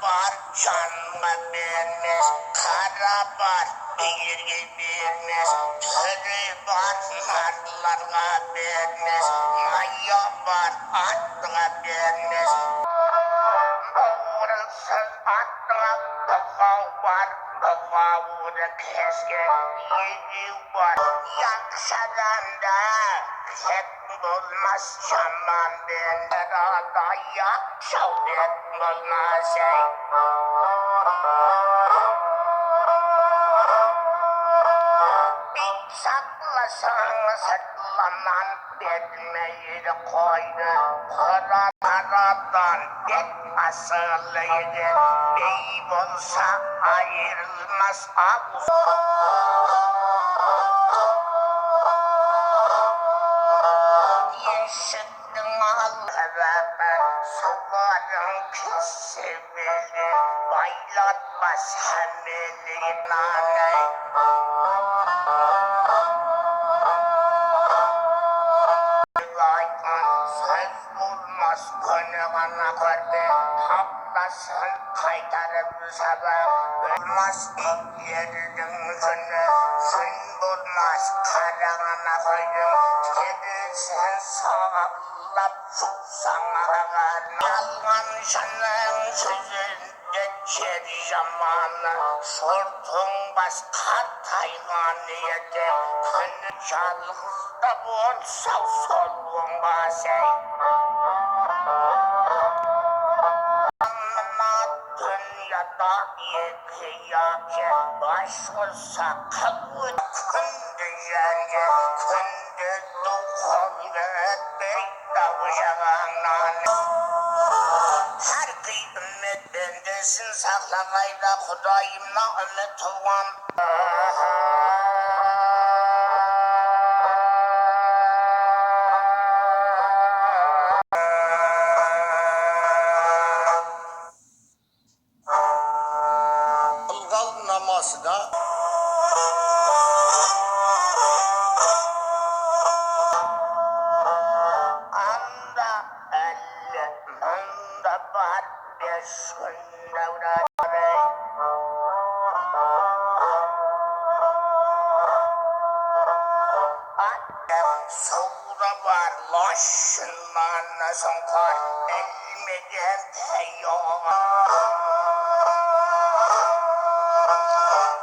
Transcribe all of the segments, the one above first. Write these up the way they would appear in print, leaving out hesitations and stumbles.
var canına vermez, kara var bilirge vermez, törü var narlarga vermez, maya var atlığa vermez. Doğrusuz atlığa dığa var, dığa vuru kesken yedi var. Yaksadan da tek bulmaz şaman bender adaya, şavdet bulmaz ey. Bir saklasan saklanan betmeyi koydu, karadan bet asılıydı, bey olsa ayrılmaz avuz. Yeşilin alırabı, suların pisi bilir, baylatmaz hemeli naney. Söz bulmaz könüğüne körbe, haftasın kaytarıp sabah. Bulmaz ilk yerinin yüzünü, gün bulmaz karağına koydum. Gelirsen sağlap sana ağar. Yalgan şanın sözünde çer zamanı, sortun bas kataygan niyete, könü çalgızda bolsa solun basey. Dünyada yıkıyake baş olsa kabul kundu yenge, kundu duhullu beydavuşağından. Her kıy ümmet bendesin saklamaya Kudayımla ümmet olan. Ilgal namazı da anda 50 manda var 5 günde uğraşarım. Annem sonra var laşından nasıl kar elmeden teyyar.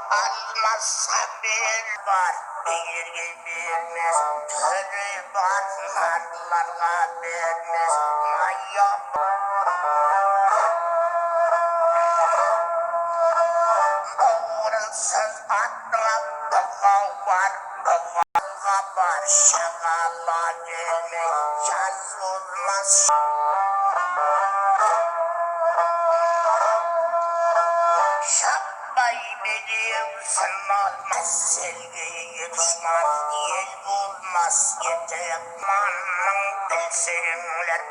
Almazsa bir var bilirge vermez, törü var narlarga vermez, maya var. Doğrusuz atlığa dığa var, dığa var şagala gelmek, yaz olmaz. Şapbayı biliyorsun olmaz, sevgiye düşman, yel bulmaz, yetek manın bilsinler,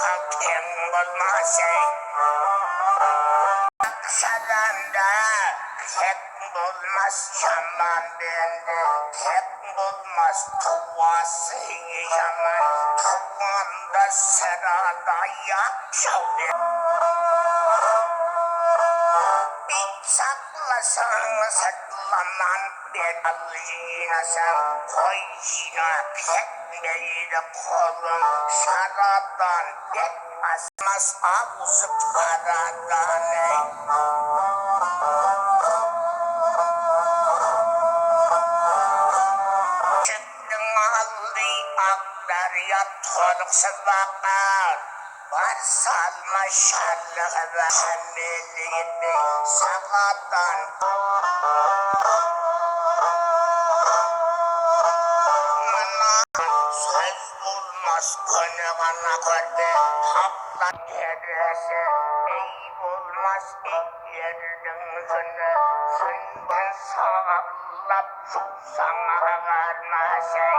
hakem bulmaz ey. Akşadan da tek bulmaz şaman bende, tek bulmaz tuvası yaman, tuvanda sırada yakşavdet. Saklasan saklanan bir alıcıynasan, koycina pekmeyi de kolun, şaradan bet asmaz avuzu paradan ey. Çıktın aldı aklar yatırıksız bakar. Var salma şarlığı ve hemmeliydi sakadan. Söz bulmaz könüğüne körbe, hapla teresi, ey bulmaz ilk yerinin yüzünü, sünden sağlap sana ağarma şey.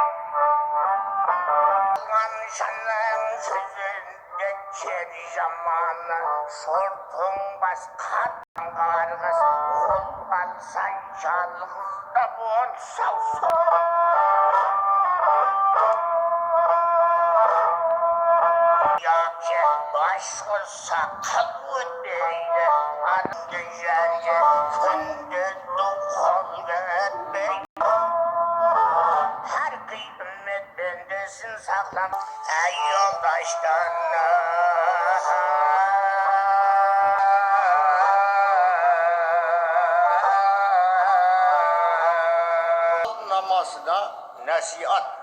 Şanın sözünde çer zamanı, sortun bas katan kargız, ol alsan çalgızda bolsa sol. Yake baş olsa kabul değil. yoldaştan namazı da nasihat.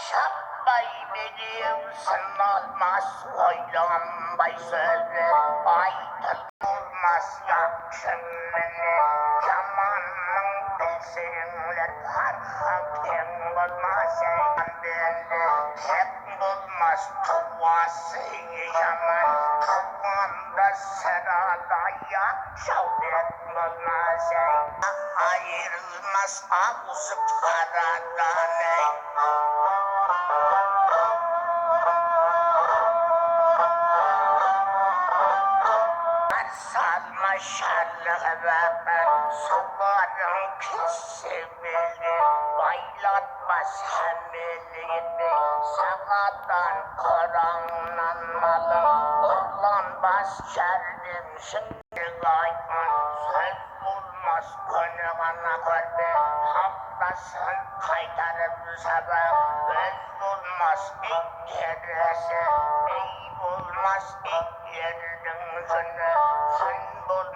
Şabbay benim sen olmaz oynanmay sözler aydınılmaz yakşınını yamanın bilsinler farkı tek olmaz eğlendirli tek olmaz tuvası yaman tuvanda serada yakşavdet olmaz ayrılmaz ağzı paradan salma şarlığı ve ben suların kesimini baylatmaz hemilini sağdan karanlanmalı urlanmaz şerdim şimdi ayman söz bulmaz gönü bana kalbe haftasın kaytarım sabah göz bulmaz interesi ey bulmaz ilk yerinin sünbul